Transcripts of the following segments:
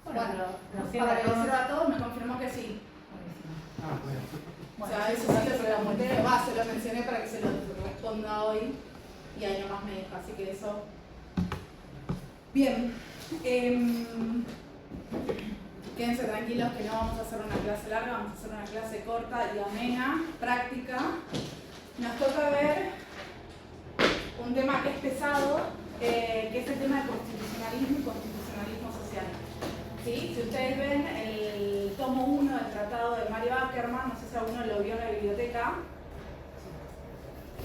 Bueno, para que sirva a todos, me confirmó que sí. O sea, eso sí que se lo monté, se lo mencioné para que se lo responda hoy y ahí nomás me dijo, así que eso. Bien. Quédense tranquilos que no vamos a hacer una clase larga, vamos a hacer una clase corta y amena, práctica. Nos toca ver un tema que es pesado, que es el tema del constitucionalismo y constitucionalismo social. ¿Sí? Si ustedes ven el tomo 1 del tratado de Mario Ackerman, no sé si alguno lo vio en la biblioteca,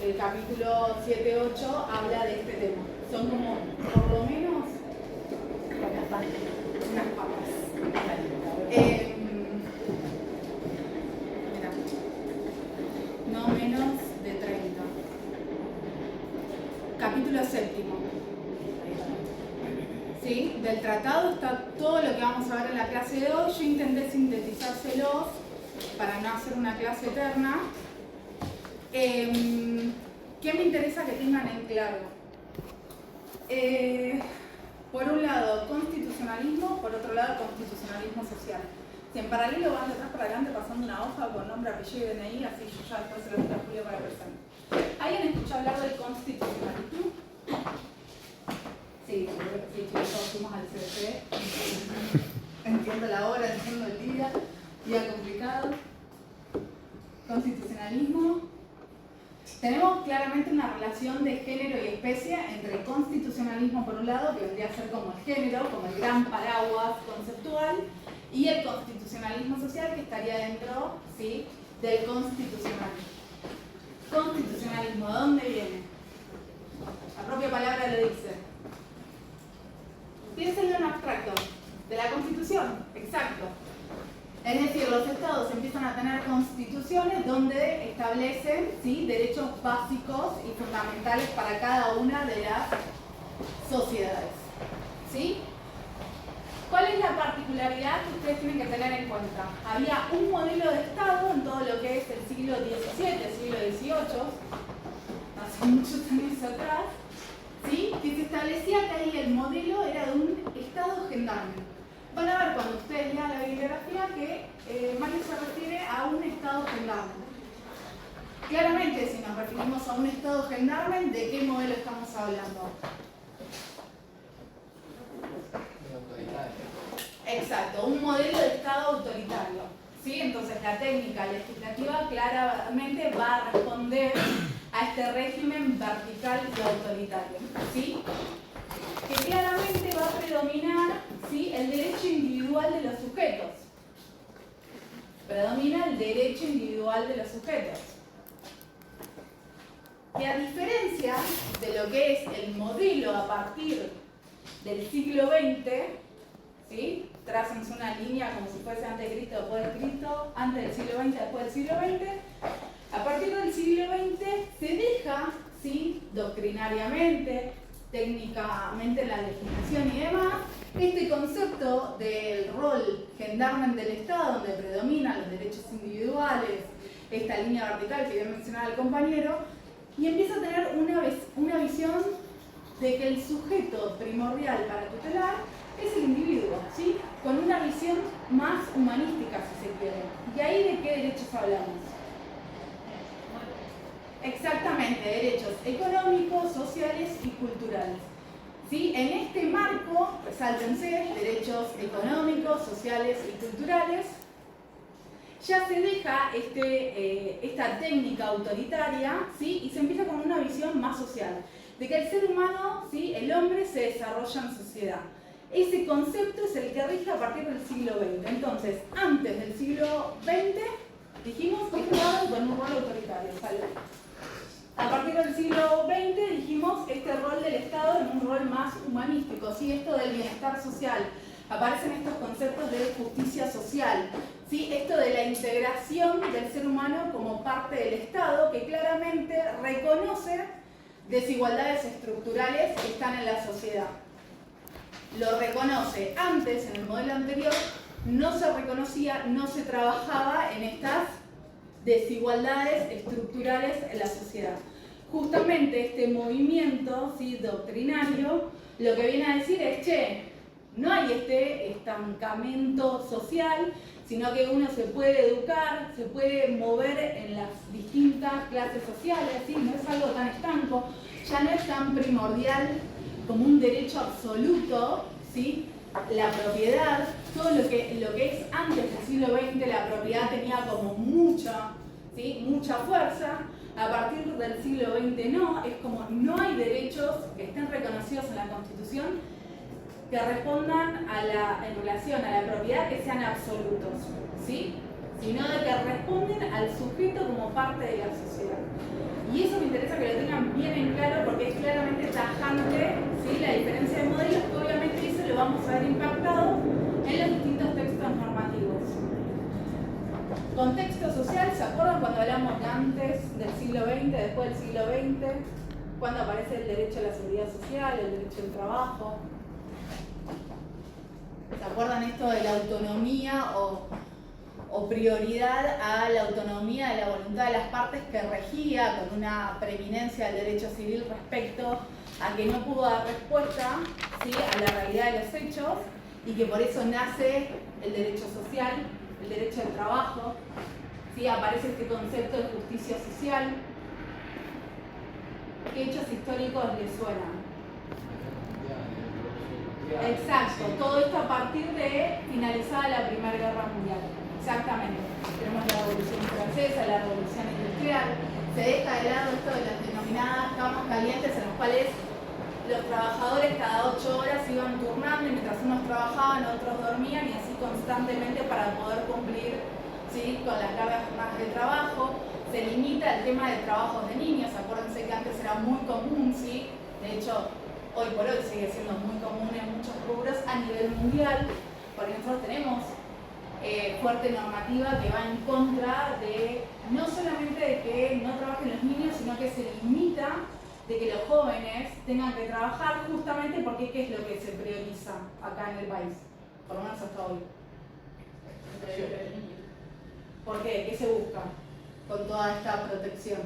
el capítulo 7-8 habla de este tema. Son como, por lo menos, unas papas. Mira, no menos de 30. Capítulo 7. ¿Sí? Del tratado está todo lo que vamos a ver en la clase de hoy. Yo intenté sintetizárselos para no hacer una clase eterna. ¿Qué me interesa que tengan en claro? Por un lado, constitucionalismo, por otro lado, constitucionalismo social. Si en paralelo van de atrás para adelante pasando una hoja con nombre, apellido y DNI, así yo ya después se lo digo a Julio para presentar. ¿Alguien escuchó hablar del constitucionalismo? Sí, chicos, todos fuimos al CDC. Entiendo la hora, entiendo el día complicado. Constitucionalismo. Tenemos claramente una relación de género y especie entre el constitucionalismo por un lado, que vendría a ser como el género, como el gran paraguas conceptual, y el constitucionalismo social, que estaría dentro, ¿sí?, del constitucionalismo. Constitucionalismo, ¿de dónde viene? La propia palabra lo dice. Piénsenlo en abstracto, de la Constitución, exacto. Es decir, los estados empiezan a tener constituciones donde establecen, ¿sí?, derechos básicos y fundamentales para cada una de las sociedades. ¿Sí? ¿Cuál es la particularidad que ustedes tienen que tener en cuenta? Había un modelo de estado en todo lo que es el siglo XVII, el siglo XVIII, hace muchos años atrás, ¿sí?, que se establecía que ahí el modelo era de un estado gendarme. Van a ver cuando ustedes lean la bibliografía que Mario se refiere a un estado gendarme. Claramente, si nos referimos a un estado gendarme, ¿de qué modelo estamos hablando? Exacto, un modelo de estado autoritario. ¿Sí? Entonces la técnica legislativa claramente va a responder a este régimen vertical y autoritario. ¿Sí? Que claramente va a predominar, ¿sí?, el derecho individual de los sujetos. Predomina el derecho individual de los sujetos. Que a diferencia de lo que es el modelo a partir del siglo XX, ¿sí?, trácense una línea como si fuese antes de Cristo o después de Cristo, antes del siglo XX, después del siglo XX, a partir del siglo XX se deja, ¿sí?, doctrinariamente, técnicamente en la legislación y demás, este concepto del rol gendarme del Estado, donde predominan los derechos individuales, esta línea vertical que ya mencionaba el compañero, y empieza a tener una visión de que el sujeto primordial para tutelar es el individuo, ¿sí?, con una visión más humanística, si se quiere. ¿Y ahí de qué derechos hablamos? Exactamente, derechos económicos, sociales y culturales. ¿Sí? En este marco, resáltense, derechos económicos, sociales y culturales, ya se deja esta técnica autoritaria, ¿sí?, y se empieza con una visión más social, de que el ser humano, ¿sí?, el hombre se desarrolla en sociedad. Ese concepto es el que rige a partir del siglo XX. Entonces, antes del siglo XX, dijimos que estaba con un rol autoritario, ¿sale? A partir del siglo XX dijimos este rol del Estado en un rol más humanístico, ¿sí? Esto del bienestar social. Aparecen estos conceptos de justicia social, ¿sí? Esto de la integración del ser humano como parte del Estado, que claramente reconoce desigualdades estructurales que están en la sociedad. Lo reconoce. Antes, en el modelo anterior, no se reconocía, no se trabajaba en estas desigualdades estructurales en la sociedad. Justamente este movimiento, ¿sí?, doctrinario, lo que viene a decir es, che, No hay este estancamiento social, sino que uno se puede educar, se puede mover en las distintas clases sociales, ¿sí? No es algo tan estanco, ya no es tan primordial como un derecho absoluto, ¿sí? La propiedad, todo lo que es antes del siglo XX, la propiedad tenía como mucha, ¿sí? Mucha fuerza. A partir del siglo XX no, es como no hay derechos que estén reconocidos en la Constitución que respondan en relación a la propiedad que sean absolutos, ¿sí? Sino de que responden al sujeto como parte de la sociedad. Y eso me interesa que lo tengan bien en claro porque es claramente tajante, ¿sí? La diferencia de modelos, que obviamente eso lo vamos a ver impactado en los distintos textos normativos. Contexto social, ¿se acuerdan cuando hablamos de antes del siglo XX, después del siglo XX? Cuando aparece el derecho a la seguridad social, el derecho al trabajo. ¿Se acuerdan esto de la autonomía o prioridad a la autonomía de la voluntad de las partes que regía con una preeminencia del derecho civil respecto a que no pudo dar respuesta, ¿sí? A la realidad de los hechos y que por eso nace el derecho social, el derecho al trabajo, ¿sí? Aparece este concepto de justicia social. ¿Qué hechos históricos les suenan? Exacto, todo esto a partir de finalizada la Primera Guerra Mundial. Exactamente. Tenemos la Revolución Francesa, la Revolución Industrial. Se deja de lado esto de las denominadas camas calientes en las cuales los trabajadores cada 8 horas iban turnando y mientras unos trabajaban, otros dormían y así constantemente para poder cumplir, ¿sí? Con las largas jornadas de trabajo. Se limita el tema de trabajos de niños. Acuérdense que antes era muy común, ¿sí? De hecho, hoy por hoy sigue siendo muy común en muchos rubros a nivel mundial, porque nosotros tenemos fuerte normativa que va en contra de, no solamente de que no trabajen los niños, sino que se limita de que los jóvenes tengan que trabajar justamente porque ¿qué es lo que se prioriza acá en el país? Por lo menos hasta hoy. ¿Por qué? ¿Qué se busca con toda esta protección?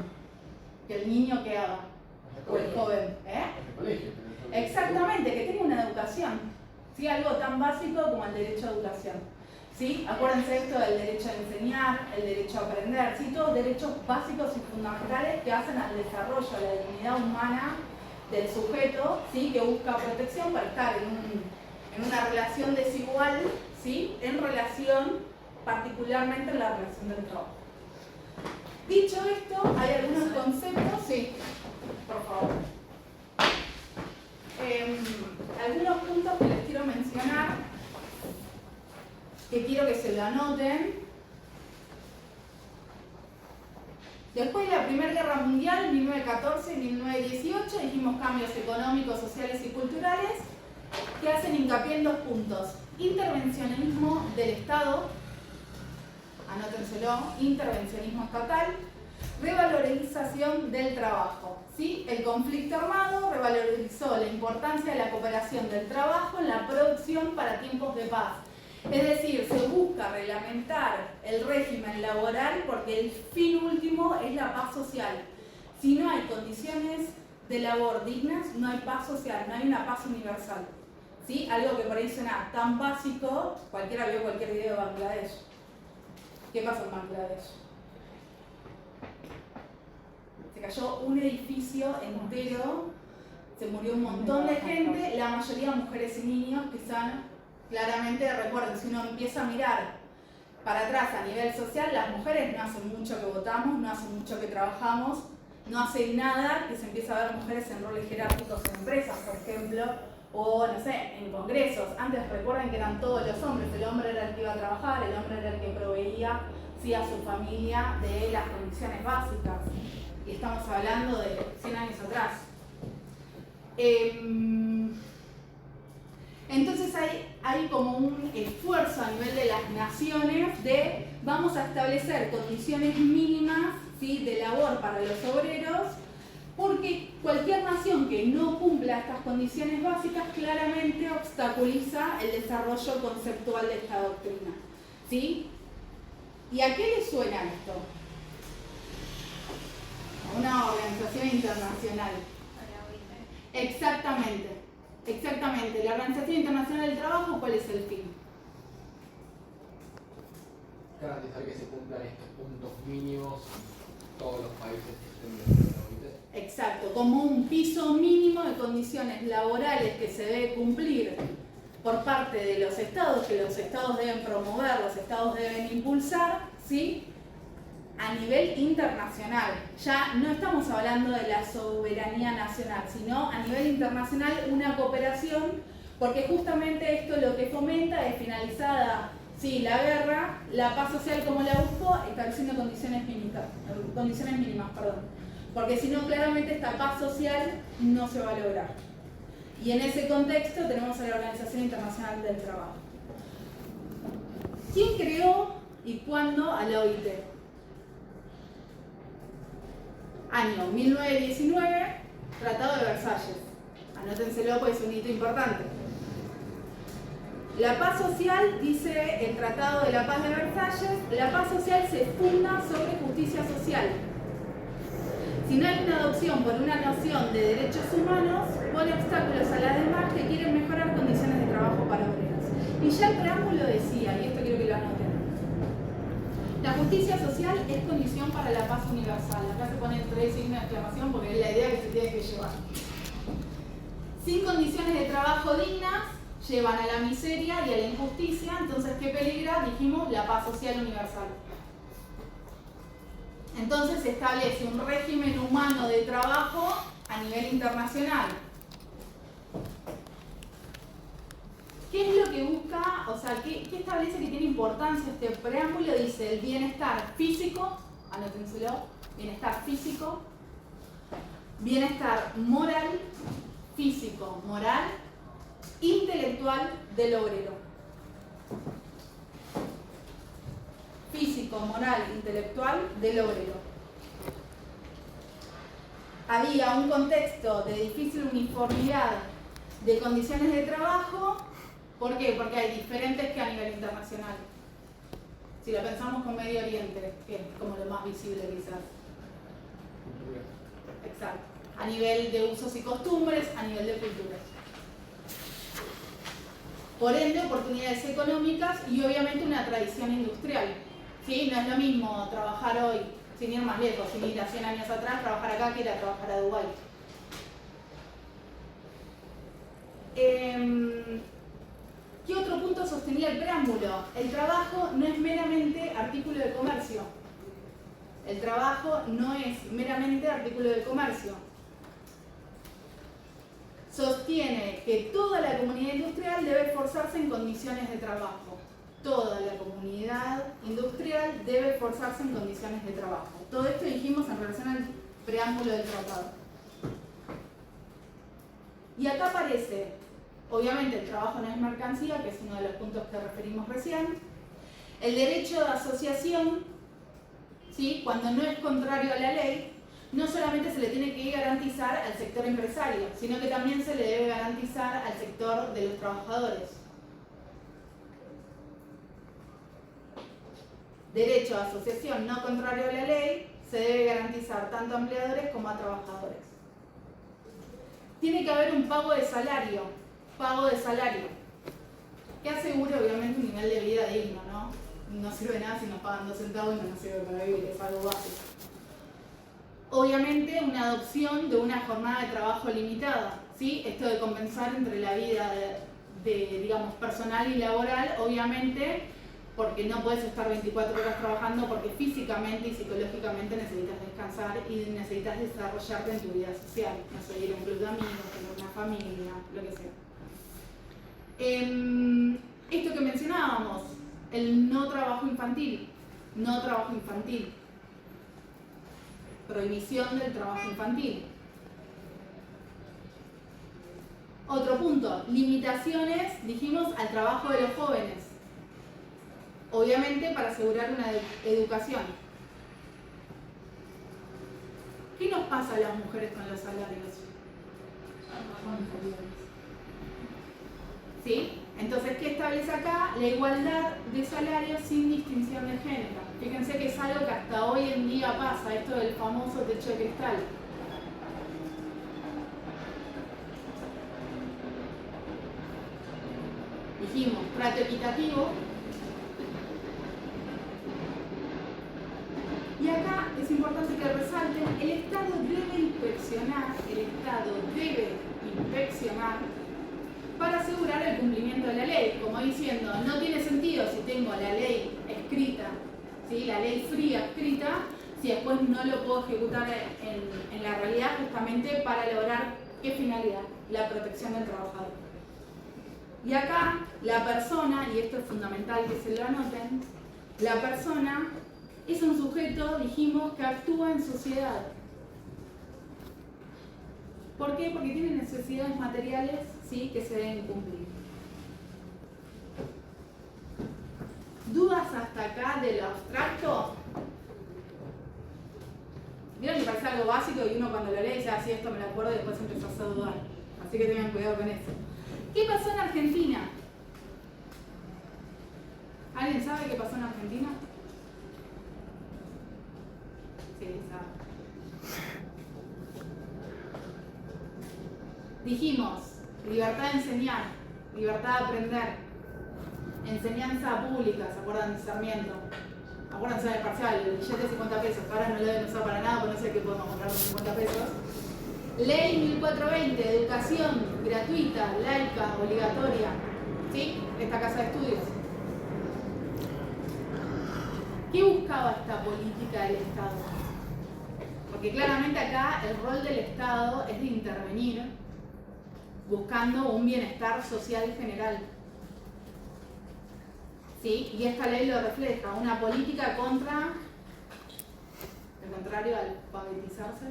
Que el niño que haga, o el joven, exactamente, que tenga una educación, ¿sí? Algo tan básico como el derecho a educación. ¿Sí? Acuérdense esto del derecho a enseñar, el derecho a aprender, ¿sí? Todos derechos básicos y fundamentales que hacen al desarrollo, a la dignidad humana del sujeto, ¿sí? Que busca protección para estar en una relación desigual, ¿sí? En relación, particularmente en la relación del trabajo. Dicho esto, hay algunos conceptos, sí, por favor. Algunos puntos que les quiero mencionar, que quiero que se lo anoten. Después de la Primera Guerra Mundial, 1914 y 1918, dijimos cambios económicos, sociales y culturales que hacen hincapié en 2 puntos. Intervencionismo del Estado, anótenselo, intervencionismo estatal, revalorización del trabajo. ¿Sí? El conflicto armado revalorizó la importancia de la cooperación del trabajo en la producción para tiempos de paz. Es decir, se busca reglamentar el régimen laboral porque el fin último es la paz social. Si no hay condiciones de labor dignas, no hay paz social, no hay una paz universal. ¿Sí? Algo que por ahí suena tan básico, cualquiera vio cualquier video de Bangladesh. ¿Qué pasó en Bangladesh? Se cayó un edificio entero, se murió un montón de gente, la mayoría mujeres y niños que están... Claramente, recuerden, si uno empieza a mirar para atrás a nivel social, las mujeres no hacen mucho que votamos, no hacen mucho que trabajamos, no hacen nada que se empieza a ver mujeres en roles jerárquicos en empresas, por ejemplo, o no sé, en congresos. Antes recuerden que eran todos los hombres, el hombre era el que iba a trabajar, el hombre era el que proveía, sí, a su familia de las condiciones básicas. Y estamos hablando de 100 años atrás. Entonces hay como un esfuerzo a nivel de las naciones de vamos a establecer condiciones mínimas, ¿sí? De labor para los obreros, porque cualquier nación que no cumpla estas condiciones básicas claramente obstaculiza el desarrollo conceptual de esta doctrina. ¿Sí? ¿Y a qué le suena esto? A una organización internacional. Exactamente. Exactamente, la Organización Internacional del Trabajo, ¿cuál es el fin? Garantizar que se cumplan estos puntos mínimos en todos los países que estén dentro de la OIT. Exacto, como un piso mínimo de condiciones laborales que se debe cumplir por parte de los estados, que los estados deben promover, los estados deben impulsar, ¿sí? A nivel internacional. Ya no estamos hablando de la soberanía nacional, sino a nivel internacional una cooperación, porque justamente esto lo que fomenta es finalizada, sí, la guerra, la paz social como la buscó, estableciendo condiciones mínimas, porque si no claramente esta paz social no se va a lograr. Y en ese contexto tenemos a la Organización Internacional del Trabajo. ¿Quién creó y cuándo a la OIT? Año 1919, Tratado de Versalles. Anótenselo porque es un hito importante. La paz social, dice el Tratado de la Paz de Versalles, la paz social se funda sobre justicia social. Si no hay una adopción por una noción de derechos humanos, pone obstáculos a las demás que quieren mejorar condiciones de trabajo para obreros. Y ya el preámbulo decía, y esto quiero que lo anoten, la justicia social es condición para la paz universal. Acá se ponen 3 signos de exclamación porque es la idea que se tiene que llevar. Sin condiciones de trabajo dignas, llevan a la miseria y a la injusticia. Entonces, ¿qué peligra? Dijimos la paz social universal. Entonces se establece un régimen humano de trabajo a nivel internacional. ¿Qué es lo que busca? O sea, ¿qué establece que tiene importancia este preámbulo? Dice el bienestar físico, anótenselo, bienestar físico, bienestar moral, físico, moral, intelectual del obrero. Físico, moral, intelectual del obrero. Había un contexto de difícil uniformidad de condiciones de trabajo. ¿Por qué? Porque hay diferentes que a nivel internacional. Si lo pensamos con Medio Oriente, que es como lo más visible quizás. Exacto. A nivel de usos y costumbres, a nivel de cultura. Por ende, oportunidades económicas y obviamente una tradición industrial. ¿Sí? No es lo mismo trabajar hoy, sin ir más lejos, sin ir a 100 años atrás, trabajar acá que ir a trabajar a Dubái. ¿Qué otro punto sostenía el preámbulo? El trabajo no es meramente artículo de comercio. El trabajo no es meramente artículo de comercio. Sostiene que toda la comunidad industrial debe esforzarse en condiciones de trabajo. Toda la comunidad industrial debe esforzarse en condiciones de trabajo. Todo esto dijimos en relación al preámbulo del tratado. Y acá aparece, obviamente el trabajo no es mercancía, que es uno de los puntos que referimos recién. El derecho de asociación, ¿sí? Cuando no es contrario a la ley, no solamente se le tiene que garantizar al sector empresario, sino que también se le debe garantizar al sector de los trabajadores. Derecho a asociación no contrario a la ley se debe garantizar tanto a empleadores como a trabajadores. Tiene que haber un pago de salario, que asegure obviamente un nivel de vida digno, ¿no? No sirve nada si nos pagan 2 centavos y no nos sirve para vivir, es algo básico. Obviamente una adopción de una jornada de trabajo limitada, ¿sí? Esto de compensar entre la vida digamos, personal y laboral, obviamente, porque no puedes estar 24 horas trabajando porque físicamente y psicológicamente necesitas descansar y necesitas desarrollarte en tu vida social, no sé, ir a un club de amigos, tener una familia, lo que sea. Esto que mencionábamos, el no trabajo infantil, prohibición del trabajo infantil. Otro punto, limitaciones, dijimos, al trabajo de los jóvenes. Obviamente para asegurar una educación. ¿Qué nos pasa a las mujeres con los salarios? ¿Sí? Entonces, ¿qué establece acá? La igualdad de salarios sin distinción de género. Fíjense que es algo que hasta hoy en día pasa, esto del famoso techo de cristal. dijimos trato equitativo. Y acá es importante que resalten, el Estado debe inspeccionar para asegurar el cumplimiento de la ley, como diciendo, no tiene sentido si tengo la ley escrita, ¿sí? La ley fría escrita, si después no lo puedo ejecutar en la realidad justamente para lograr ¿qué finalidad? La protección del trabajador. Y acá la persona, y esto es fundamental que se lo anoten, la persona es un sujeto, dijimos, que actúa en sociedad. ¿Por qué? Porque tiene necesidades materiales, ¿sí?, que se deben cumplir. ¿Dudas hasta acá de lo abstracto? Vieron que parece algo básico y uno cuando lo lee dice, sí, esto me lo acuerdo y después empezás a dudar. Así que tengan cuidado con eso. ¿Qué pasó en Argentina? ¿Alguien sabe qué pasó en Argentina? Sí, sabe. Dijimos, libertad de enseñar, libertad de aprender, enseñanza pública, ¿se acuerdan de Sarmiento? Acuérdense del parcial, el billete de 50 pesos, que ahora no lo deben usar para nada, porque no sé qué podemos comprar con 50 pesos. Ley 1420, educación gratuita, laica, obligatoria, ¿sí? Esta casa de estudios. ¿Qué buscaba esta política del Estado? Porque claramente acá el rol del Estado es de intervenir buscando un bienestar social general. ¿Sí? Y esta ley lo refleja, una política contra, el contrario, alfabetizarse.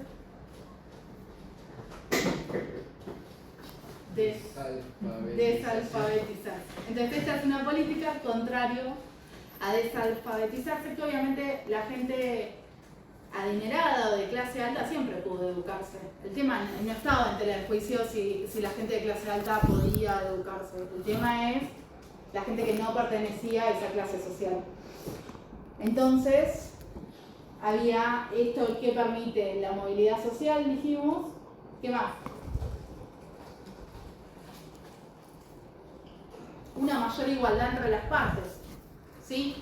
Desalfabetizarse. Entonces esta es una política contrario a desalfabetizarse, que obviamente la gente adinerada o de clase alta siempre pudo educarse. El tema no estaba en tela de juicio si la gente de clase alta podía educarse. El tema es la gente que no pertenecía a esa clase social. Entonces, había esto que permite la movilidad social, dijimos. ¿Qué más? Una mayor igualdad entre las partes, ¿sí?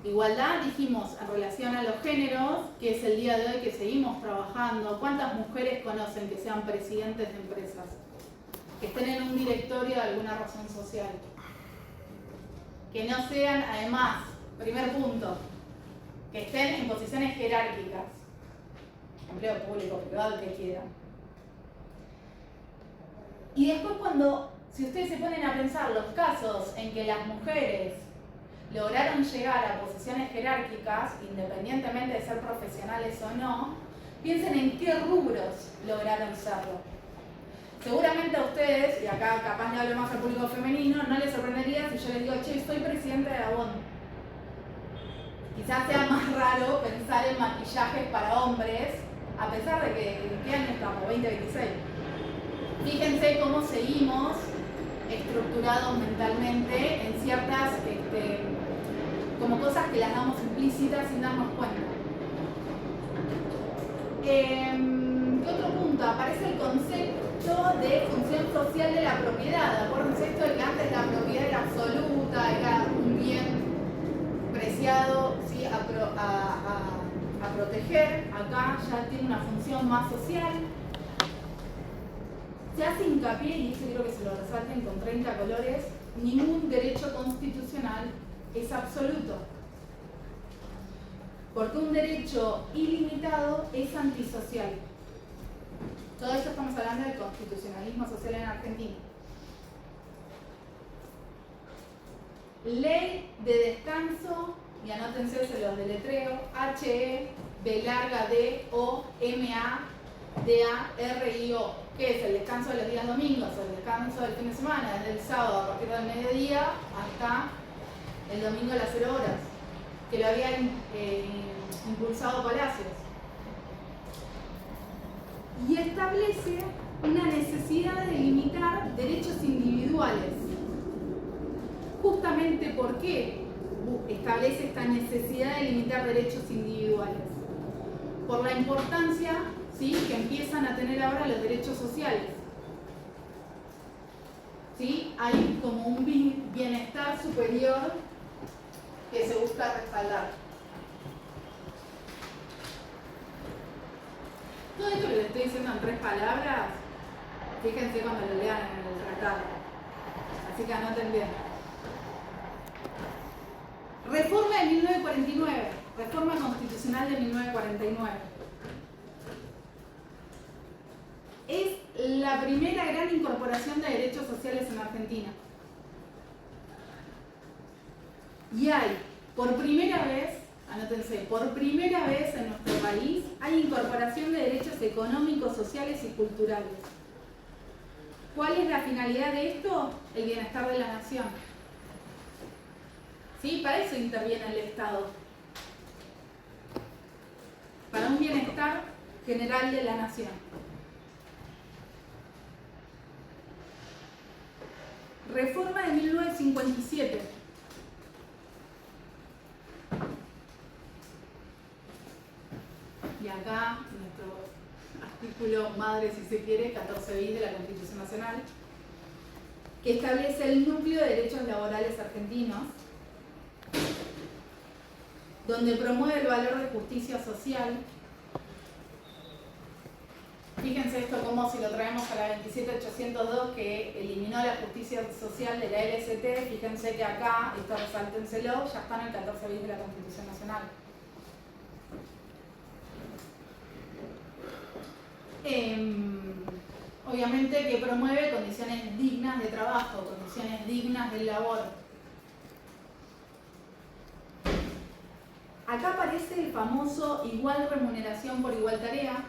Igualdad, dijimos, en relación a los géneros, que es el día de hoy que seguimos trabajando. ¿Cuántas mujeres conocen que sean presidentes de empresas? Que estén en un directorio de alguna razón social. Que no sean, además, primer punto, que estén en posiciones jerárquicas. Empleo público, privado, el que quieran. Y después si ustedes se ponen a pensar los casos en que las mujeres lograron llegar a posiciones jerárquicas, independientemente de ser profesionales o no, piensen en qué rubros lograron serlo. Seguramente a ustedes, y acá capaz le hablo más al público femenino, no les sorprendería si yo les digo, che, soy presidente de la BON. Quizás sea más raro pensar en maquillajes para hombres, a pesar de que, ¿en qué año estamos? 2026. Fíjense cómo seguimos estructurados mentalmente en ciertas como cosas que las damos implícitas sin darnos cuenta. ¿Qué otro punto? Aparece el concepto de función social de la propiedad. Acuérdense esto de que antes la propiedad era absoluta, era un bien preciado, ¿sí?, a proteger. Acá ya tiene una función más social. Se hace hincapié, y eso quiero que se lo resalten con 30 colores, ningún derecho constitucional es absoluto. Porque un derecho ilimitado es antisocial. Todo esto estamos hablando del constitucionalismo social en Argentina. Ley de descanso, y anótense, se los deletreo, HEBLDOMADARIO. ¿Qué es el descanso de los días domingos? El descanso del fin de semana, desde el sábado a partir del mediodía hasta el domingo a las 0 horas, que lo había impulsado Palacios. Y establece una necesidad de limitar derechos individuales. Justamente, ¿por qué establece esta necesidad de limitar derechos individuales? Por la importancia, ¿sí?, que empiezan a tener ahora los derechos sociales. ¿Sí? hay como un bienestar superior que se busca respaldar. Todo esto que les estoy diciendo en 3 palabras, fíjense cuando lo lean en el tratado. Así que anoten bien. Reforma de 1949, reforma constitucional de 1949. Es la primera gran incorporación de derechos sociales en Argentina. Y hay, por primera vez, anótense, por primera vez en nuestro país, hay incorporación de derechos económicos, sociales y culturales. ¿Cuál es la finalidad de esto? El bienestar de la nación. ¿Sí? Para eso interviene el Estado. Para un bienestar general de la nación. Reforma de 1957. Y acá nuestro artículo madre, si se quiere, 14 bis de la Constitución Nacional, que establece el núcleo de derechos laborales argentinos, donde promueve el valor de justicia social. Fíjense esto como si lo traemos a la 27802 que eliminó la justicia social de la LST, fíjense que acá, esto resáltenselo, ya está en el 14 bis de la Constitución Nacional. Obviamente que promueve condiciones dignas de trabajo, condiciones dignas de labor. Acá aparece el famoso igual remuneración por igual tarea.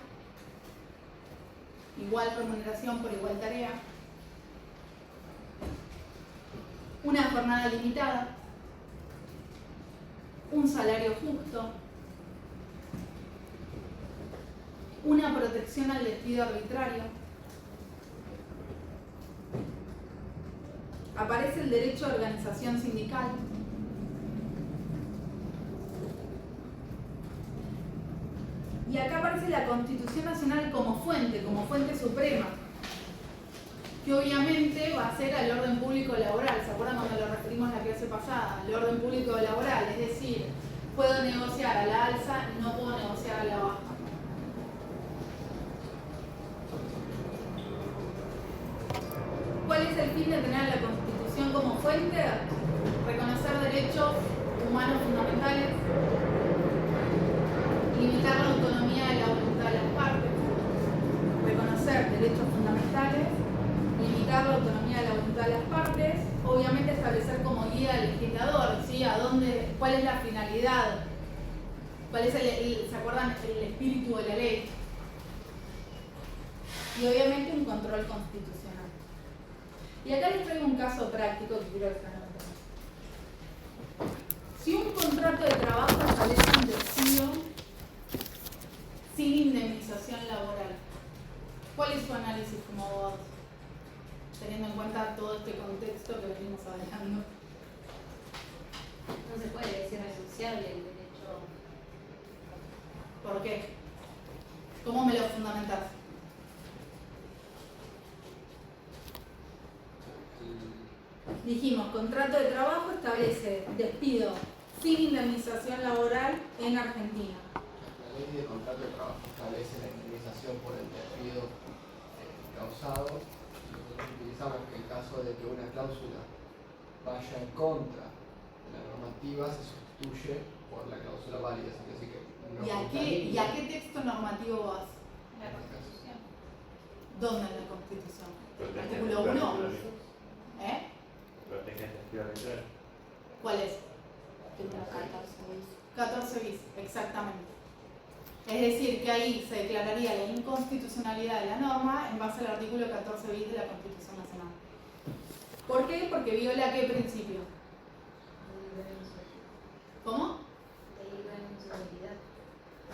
Igual remuneración por igual tarea. Una jornada limitada. Un salario justo. Una protección al despido arbitrario. Aparece el derecho a organización sindical. Y acá aparece la Constitución Nacional como fuente suprema, que obviamente va a ser al orden público laboral. ¿Se acuerdan cuando lo referimos en la clase pasada? El orden público laboral, es decir, puedo negociar a la alza y no puedo negociar a la baja. ¿Cuál es el fin de tener la Constitución como fuente? Reconocer derechos humanos fundamentales, limitar la autonomía de la voluntad de las partes, reconocer derechos fundamentales, limitar la autonomía de la voluntad de las partes, obviamente establecer como guía al legislador, ¿sí? ¿Cuál es la finalidad? ¿Cuál es ¿se acuerdan? El espíritu de la ley. Y obviamente un control constitucional. Y acá les traigo un caso práctico que quiero que anoten. Si un contrato de trabajo establece un despido sin indemnización laboral, ¿cuál es su análisis como abogados? Teniendo en cuenta todo este contexto que venimos hablando. No se puede decir renunciable el derecho. ¿Por qué? ¿Cómo me lo fundamentás? Dijimos, contrato de trabajo establece despido sin indemnización laboral en Argentina. La ley de contrato de trabajo establece la indemnización por el despido causado. Nosotros utilizamos que en caso de que una cláusula vaya en contra de la normativa, se sustituye por la cláusula válida. Es decir, que no ¿Y a qué texto normativo vas? La Constitución. ¿Dónde en la Constitución? Protege Artículo el 1. despido ¿Eh? Protege el despido arbitral. ¿Cuál es? 14 14 bis. bis, exactamente. Es decir, que ahí se declararía la inconstitucionalidad de la norma en base al artículo 14 bis de la Constitución Nacional. ¿Por qué? Porque viola qué principio. ¿Cómo? De libre responsabilidad.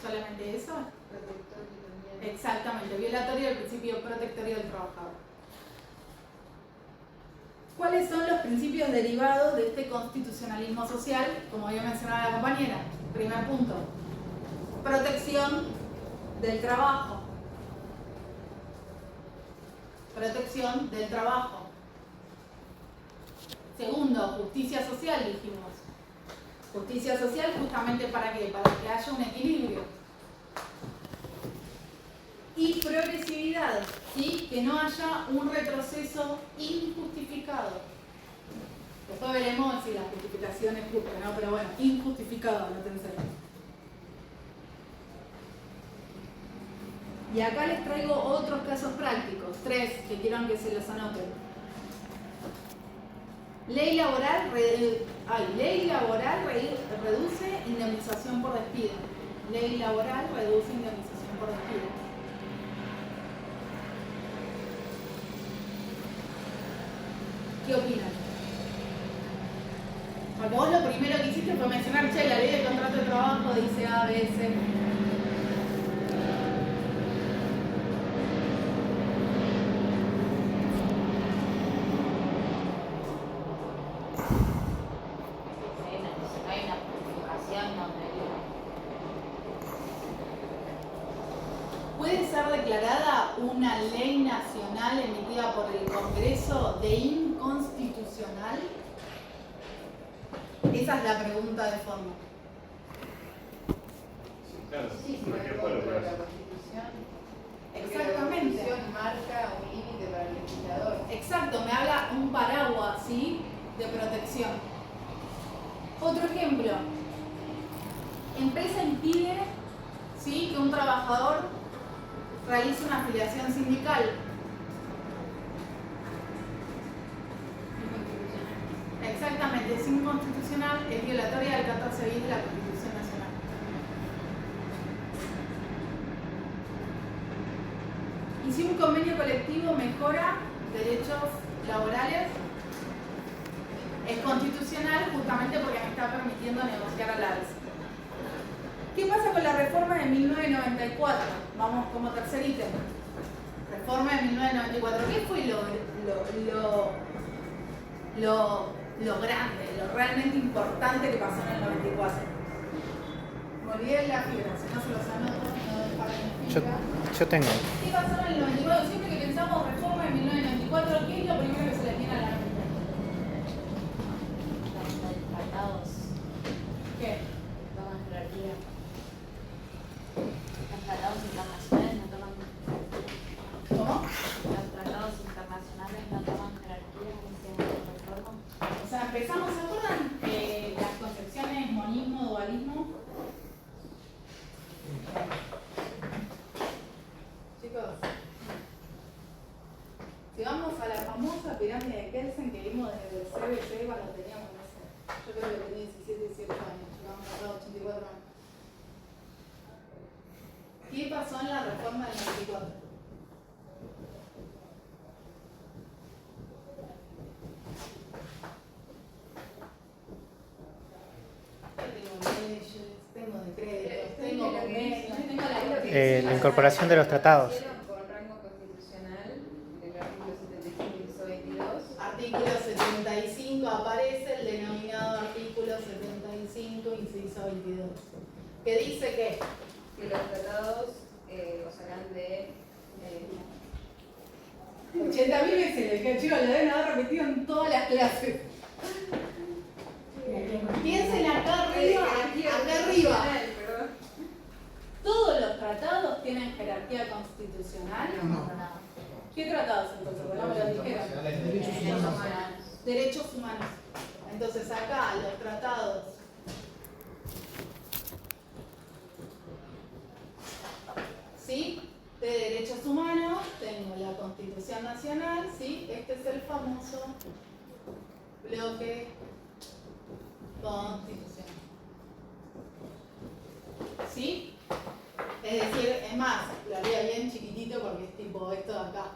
¿Solamente eso? Protectorio también. Exactamente, violatorio del principio protectorio del trabajador. ¿Cuáles son los principios derivados de este constitucionalismo social? Como había mencionado la compañera. Primer punto, protección del trabajo. Protección del trabajo. Segundo, justicia social, dijimos. Justicia social justamente ¿para qué? Para que haya un equilibrio. Y progresividad, ¿sí? Que no haya un retroceso injustificado. Después veremos si la justificación es justa, ¿no? Pero bueno, injustificado, anótense. Y acá les traigo otros casos prácticos, 3 que quiero que se los anoten. Ley laboral reduce indemnización por despido. Ley laboral reduce indemnización por despido. ¿Qué opinan? Porque vos lo primero que hiciste fue mencionar, che, la ley del contrato de trabajo dice A, B, C. Hay una justificación donde ¿Puede ser declarada una ley nacional emitida por el Congreso de inconstitucional? Esa es la pregunta de fondo. Claro, Sí, si por va en ejemplo, contra de pues, la Constitución. Porque Exactamente. la Constitución marca un límite para el legislador. Exacto, me habla un paraguas, ¿sí? De protección. Otro ejemplo. Empresa impide, ¿sí? Que un trabajador realice una afiliación sindical. Exactamente, es inconstitucional, es violatoria del 14 bis de la Constitución Nacional. Y si un convenio colectivo mejora derechos laborales, es constitucional justamente porque me está permitiendo negociar al alza. ¿Qué pasa con la reforma de 1994? Vamos como tercer ítem. Reforma de 1994. ¿Qué fue lo grande, lo realmente importante que pasó en el 94? Me olvidé de la fibra, si no se los anoto, no dejaron fibra. Yo tengo. ¿Qué pasó en el 94? Siempre que pensamos reforma de 1994, ¿qué es lo primero que se le viene a la mente? los tratados ¿Qué? toman jerarquía. Los tratados internacionales no toman. ¿Cómo? Los tratados internacionales no toman jerarquía en ese reforma. O sea, empezamos, ¿se acuerdan las concepciones monismo, dualismo? Chicos, si vamos a la famosa pirámide de Kelsen que vimos desde el CBC cuando teníamos, no sé, yo creo que tenía 17, 18 años, llegamos acá a 84 años. ¿Qué pasó en la reforma del 94? Tengo leyes, tengo decretos, tengo convenios, tengo la La incorporación de los tratados. Hicieron con rango constitucional del artículo 75 inciso 22. Artículo 75 aparece el denominado artículo 75 inciso 22, que dice que Que los tratados gozarán de 80.000 veces, que chicos lo deben haber repetido en todas las clases. Piensen acá arriba, acá arriba. Perdón. Todos los tratados tienen jerarquía constitucional. No. ¿Qué tratados entonces? Porque no me lo dijeron. Derechos humanos. Derechos humanos. Entonces acá los tratados ¿sí? De derechos humanos, tengo la Constitución Nacional, ¿sí? Este es el famoso bloque constitucional. ¿Sí? Es decir, es más, lo haría bien chiquitito porque es tipo esto de acá.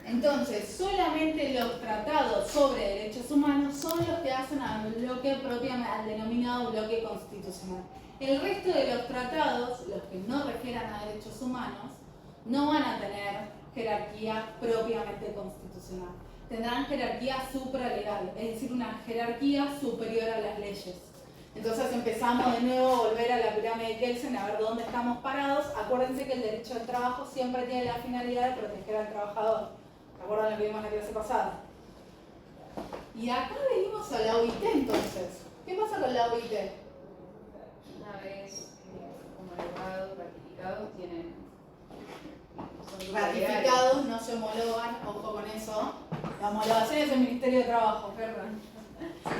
Entonces, solamente los tratados sobre derechos humanos son los que hacen al bloque propiamente, al denominado bloque constitucional. El resto de los tratados, los que no refieran a derechos humanos, no van a tener jerarquía propiamente constitucional. Tendrán jerarquía supralegal, es decir, una jerarquía superior a las leyes. Entonces empezamos de nuevo a volver a la pirámide de Kelsen a ver dónde estamos parados. Acuérdense que el derecho al trabajo siempre tiene la finalidad de proteger al trabajador. ¿Recuerdan lo que vimos en la clase pasada? Y acá venimos a la OIT entonces. ¿Qué pasa con la OIT? Una vez homologados, ratificados, son Ratificados, no se homologan, ojo con eso. La homologación es el Ministerio de Trabajo, perdón.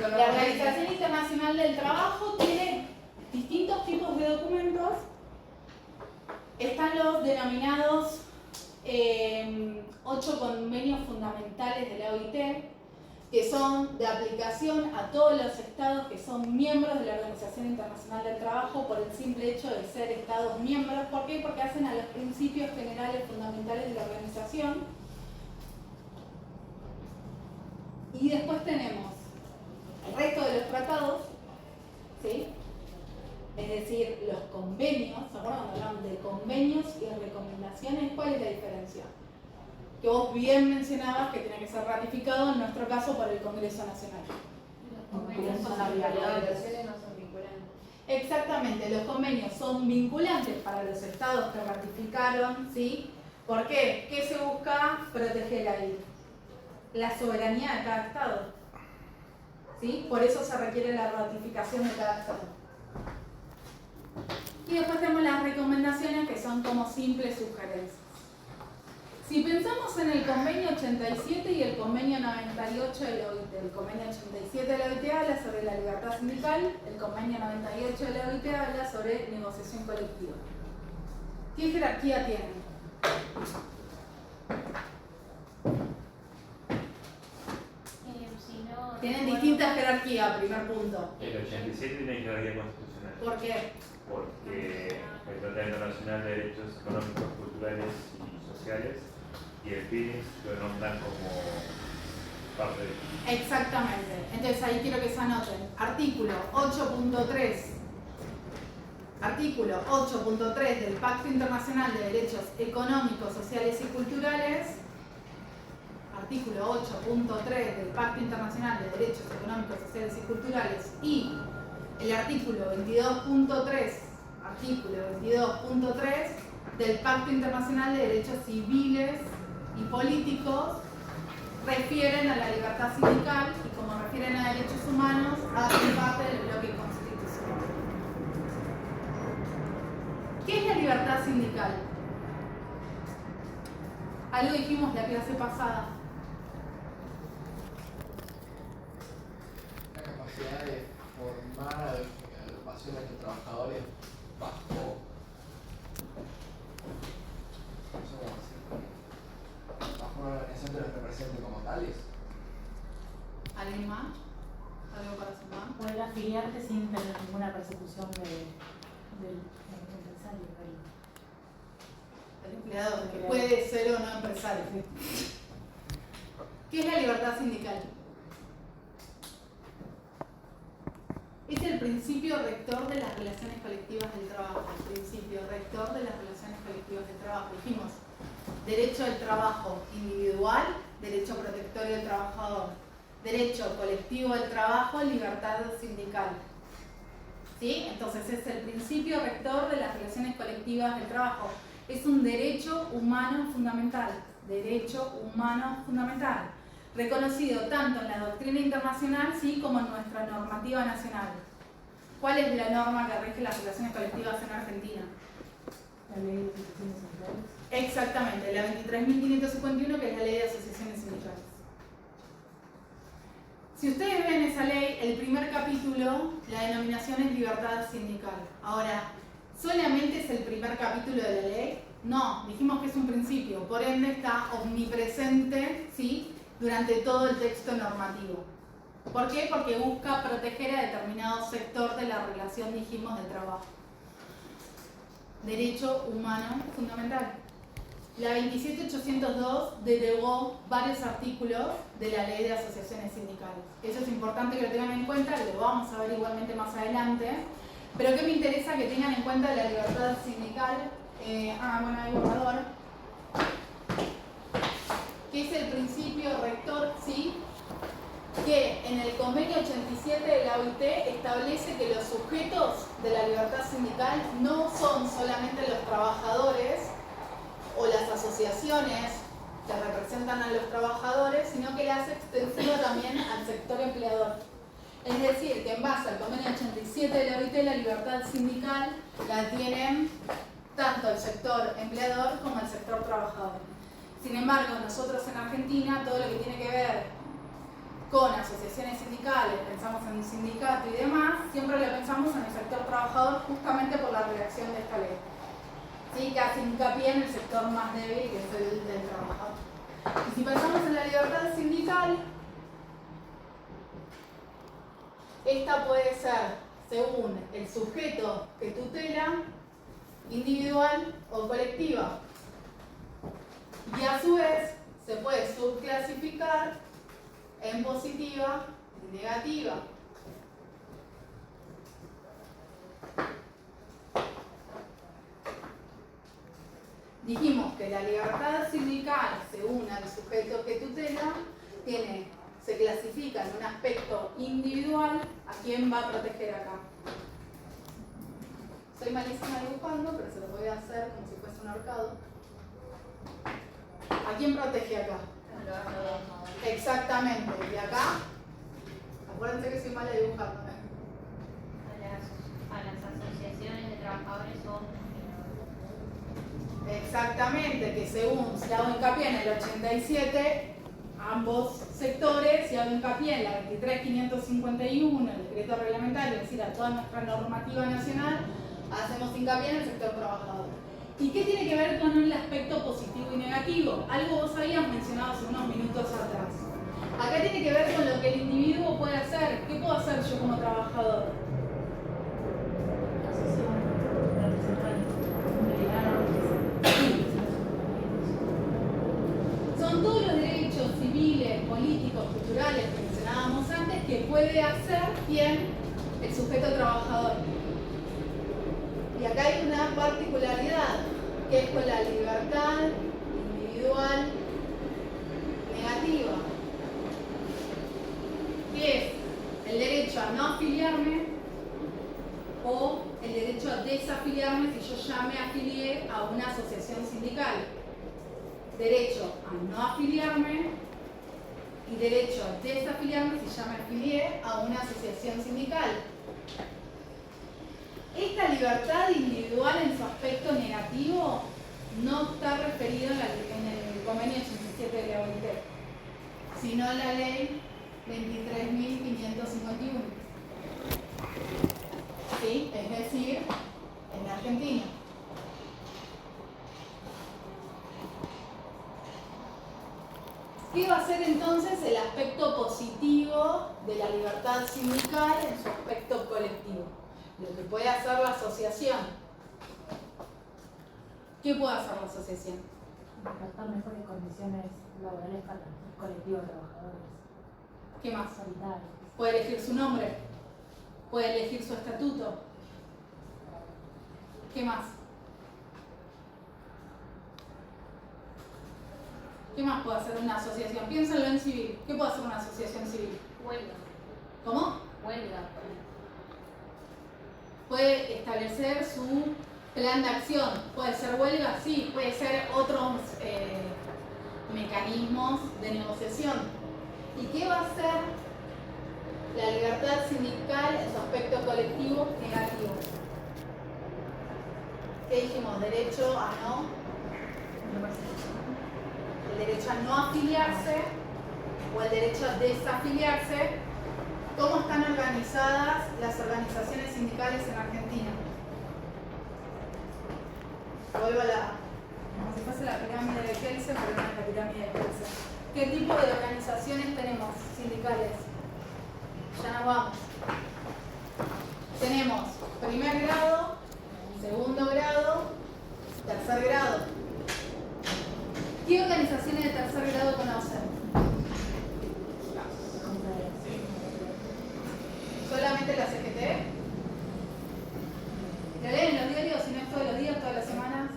La Organización Internacional del Trabajo tiene distintos tipos de documentos. Están los denominados 8 convenios fundamentales de la OIT, que son de aplicación a todos los estados que son miembros de la Organización Internacional del Trabajo por el simple hecho de ser estados miembros. ¿Por qué? Porque hacen a los principios generales fundamentales de la organización. Y después tenemos el resto de los tratados, ¿sí? Es decir, los convenios. ¿Se acuerdan cuando hablamos de convenios y recomendaciones? ¿Cuál es la diferencia? Que vos bien mencionabas que tiene que ser ratificado, en nuestro caso, por el Congreso Nacional. Los convenios son vinculantes, las obligaciones no son vinculantes. Exactamente, los convenios son vinculantes para los estados que ratificaron, ¿sí? ¿Por qué? ¿Qué se busca proteger ahí? La soberanía de cada estado, ¿sí? Por eso se requiere la ratificación de cada estado. Y después tenemos las recomendaciones, que son como simples sugerencias. Si pensamos en el convenio 87 y el convenio 98 de la OIT, el convenio 87 de la OIT habla sobre la libertad sindical, el convenio 98 de la OIT habla sobre negociación colectiva. ¿Qué jerarquía tienen? Tienen distintas jerarquías, primer punto. El 87 tiene jerarquía constitucional. ¿Por qué? Porque el Tratado Internacional de Derechos Económicos, Culturales y Sociales y el PIDIS lo nombran como parte de... Exactamente. Entonces ahí quiero que se anoten. Artículo 8.3. Artículo 8.3 del Pacto Internacional de Derechos Económicos, Sociales y Culturales. Artículo 8.3 del Pacto Internacional de Derechos Económicos, Sociales y Culturales y el artículo 22.3, artículo 22.3 del Pacto Internacional de Derechos Civiles y Políticos refieren a la libertad sindical y como refieren a derechos humanos, hacen parte del bloque constitucional. ¿Qué es la libertad sindical? Algo dijimos la clase pasada. La capacidad de formar agrupaciones de trabajadores bajo, no sé cómo decirlo, bajo una organización que los represente como tales. ¿Alguien más? ¿Algo para sumar? Poder afiliarte sin tener ninguna persecución del empresario. El empleador, que puede ser o no empresario. ¿Qué es la libertad sindical? Es el principio rector de las relaciones colectivas del trabajo. El principio rector de las relaciones colectivas del trabajo. Dijimos, derecho al trabajo individual, derecho protectorio del trabajador, derecho colectivo del trabajo, libertad sindical. ¿Sí? Entonces es el principio rector de las relaciones colectivas del trabajo. Es un derecho humano fundamental. Derecho humano fundamental. Reconocido tanto en la doctrina internacional, sí, como en nuestra normativa nacional. ¿Cuál es la norma que rige las relaciones colectivas en Argentina? La ley de asociaciones sindicales. Exactamente, la 23.551, que es la ley de asociaciones sindicales. Si ustedes ven esa ley, el primer capítulo, la denominación es libertad sindical. Ahora, ¿solamente es el primer capítulo de la ley? No, dijimos que es un principio, por ende está omnipresente, ¿sí?, durante todo el texto normativo. ¿Por qué? Porque busca proteger a determinado sector de la relación, dijimos, de trabajo. Derecho humano fundamental. La 27802 derogó varios artículos de la ley de asociaciones sindicales. Eso es importante que lo tengan en cuenta, lo vamos a ver igualmente más adelante. Pero ¿qué me interesa que tengan en cuenta de la libertad sindical? Bueno, hay borrador. Que es el principio rector, ¿sí?, que en el convenio 87 de la OIT establece que los sujetos de la libertad sindical no son solamente los trabajadores o las asociaciones que representan a los trabajadores, sino que le hace extensivo también al sector empleador. Es decir, que en base al convenio 87 de la OIT, la libertad sindical la tienen tanto el sector empleador como el sector trabajador. Sin embargo, nosotros en Argentina, todo lo que tiene que ver con asociaciones sindicales, pensamos en un sindicato y demás, siempre lo pensamos en el sector trabajador justamente por la redacción de esta ley. ¿Sí? Que hace hincapié en el sector más débil, que es el del trabajador. Y si pensamos en la libertad sindical, esta puede ser según el sujeto que tutela, individual o colectiva. Y a su vez se puede subclasificar en positiva y negativa. Dijimos que la libertad sindical, según el sujeto que tutela, se clasifica en un aspecto individual. ¿A quién va a proteger acá? Soy malísima dibujando, pero se lo voy a hacer como si fuese un ahorcado. ¿A quién protege acá? Exactamente. ¿Y acá? Acuérdense que soy mala dibujando. A las asociaciones de trabajadores o... Exactamente, que según se hago hincapié en el 87, ambos sectores, y hago hincapié en la 23.551, el decreto reglamentario, es decir, a toda nuestra normativa nacional, hacemos hincapié en el sector trabajador. ¿Y qué tiene que ver con el aspecto positivo y negativo? Algo vos habías mencionado hace unos minutos atrás. Acá tiene que ver con lo que el individuo puede hacer. ¿Qué puedo hacer yo como trabajador? Son todos los derechos civiles, políticos, culturales que mencionábamos antes que puede hacer ¿quién? El sujeto trabajador. Y acá hay una particularidad, que es con la libertad individual negativa, que es el derecho a no afiliarme o el derecho a desafiliarme si yo ya me afilié a una asociación sindical. Derecho a no afiliarme y derecho a desafiliarme si ya me afilié a una asociación sindical. Esta libertad individual en su aspecto negativo no está referido en el convenio 87 de la OIT, sino en la ley 23.551. ¿Sí? Es decir, en Argentina. ¿Qué va a ser entonces el aspecto positivo de la libertad sindical en su aspecto colectivo? Lo que puede hacer la asociación. ¿Qué puede hacer la asociación? Impactar mejores condiciones laborales para el colectivo de trabajadores. ¿Qué más? Sanitarios. Puede elegir su nombre, puede elegir su estatuto. ¿Qué más? ¿Qué más puede hacer una asociación? Piénsenlo en civil. ¿Qué puede hacer una asociación civil? Huelga. ¿Cómo? Huelga. Puede establecer su plan de acción. ¿Puede ser huelga? Sí. Puede ser otros mecanismos de negociación. ¿Y qué va a hacer la libertad sindical en su aspecto colectivo negativo? ¿Qué dijimos? Derecho a no... El derecho a no afiliarse o el derecho a desafiliarse. ¿Cómo están organizadas las organizaciones sindicales en Argentina? Vuelvo como si fuese la pirámide de Kelsen, pero no es la pirámide de Kelsen. ¿Qué tipo de organizaciones tenemos sindicales? Ya nos vamos. Tenemos primer grado, segundo grado, tercer grado. ¿Qué organizaciones de tercer grado conocen? ¿Solamente la CGT? ¿Lo leen en los diarios, si no es todos los días, todas las semanas?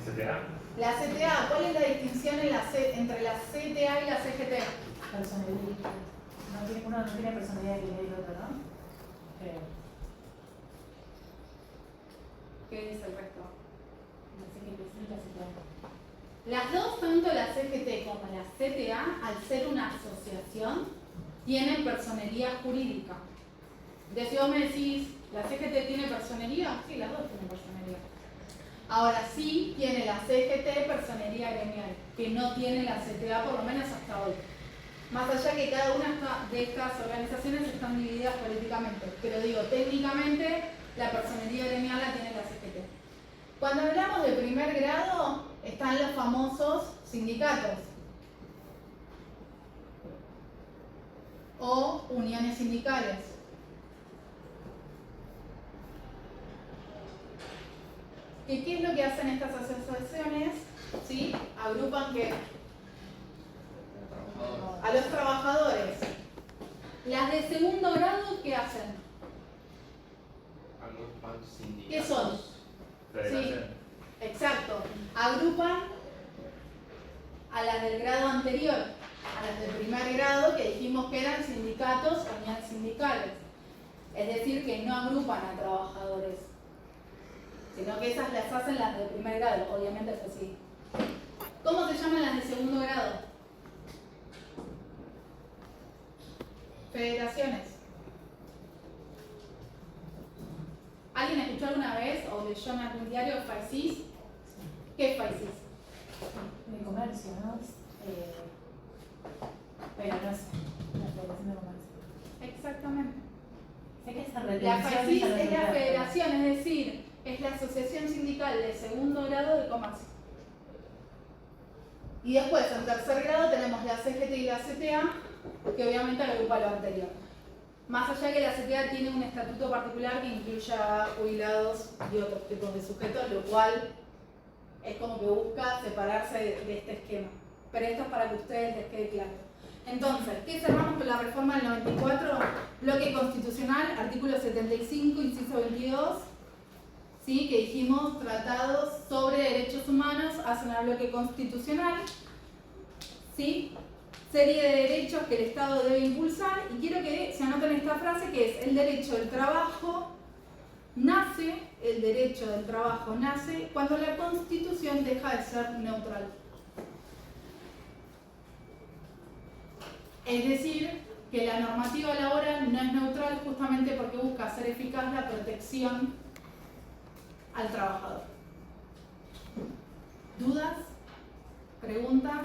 ¿CTA? La CTA, ¿cuál es la distinción entre la CTA y la CGT? personalidad. Uno no tiene personalidad que el otro, ¿no? Creo. ¿Qué dice el resto? La CGT sí, la CTA. Las dos, tanto la CGT como la CTA, al ser una asociación, tienen personería jurídica. Entonces, si vos me decís, ¿la CGT tiene personería? Sí, las dos tienen personería. Ahora sí tiene la CGT personería gremial, que no tiene la CTA, por lo menos hasta hoy. Más allá que cada una de estas organizaciones están divididas políticamente, pero digo, técnicamente la personería gremial la tiene la CGT. Cuando hablamos de primer grado, están los famosos sindicatos o uniones sindicales. ¿Qué es lo que hacen estas asociaciones? ¿Sí? Agrupan ¿qué? A los trabajadores. Las de segundo grado, ¿qué hacen? Agrupan sindicatos. ¿Qué son? Federación. Sí, exacto. Agrupan a las del grado anterior, a las del primer grado, que dijimos que eran sindicatos o uniones sindicales. Es decir, que no agrupan a trabajadores, sino que esas las hacen las del primer grado, obviamente es así. ¿Cómo se llaman las de segundo grado? Federaciones. ¿Alguien escuchó alguna vez o leyó en algún diario FAICIS? ¿Qué es FAICIS? De comercio, ¿no? Pero no sé, la Federación de Comercio. Exactamente. Sé que esa La retención FAICIS esa no es la se federación, es decir, es la Asociación Sindical de Segundo Grado de Comercio. Y después, en tercer grado, tenemos la CGT y la CTA, que obviamente agrupa lo anterior. Más allá que la CTA tiene un estatuto particular que incluye a jubilados y otros tipos de sujetos, lo cual es como que busca separarse de este esquema. Pero esto es para que a ustedes les quede claro. Entonces, ¿qué cerramos con la reforma del 94? Bloque constitucional, artículo 75, inciso 22, ¿sí? Que dijimos tratados sobre derechos humanos hacen al bloque constitucional, ¿sí? Serie de derechos que el Estado debe impulsar, y quiero que se anoten esta frase que es: el derecho del trabajo nace, el derecho del trabajo nace cuando la Constitución deja de ser neutral. Es decir, que la normativa laboral no es neutral justamente porque busca hacer eficaz la protección al trabajador. ¿Dudas? ¿Preguntas?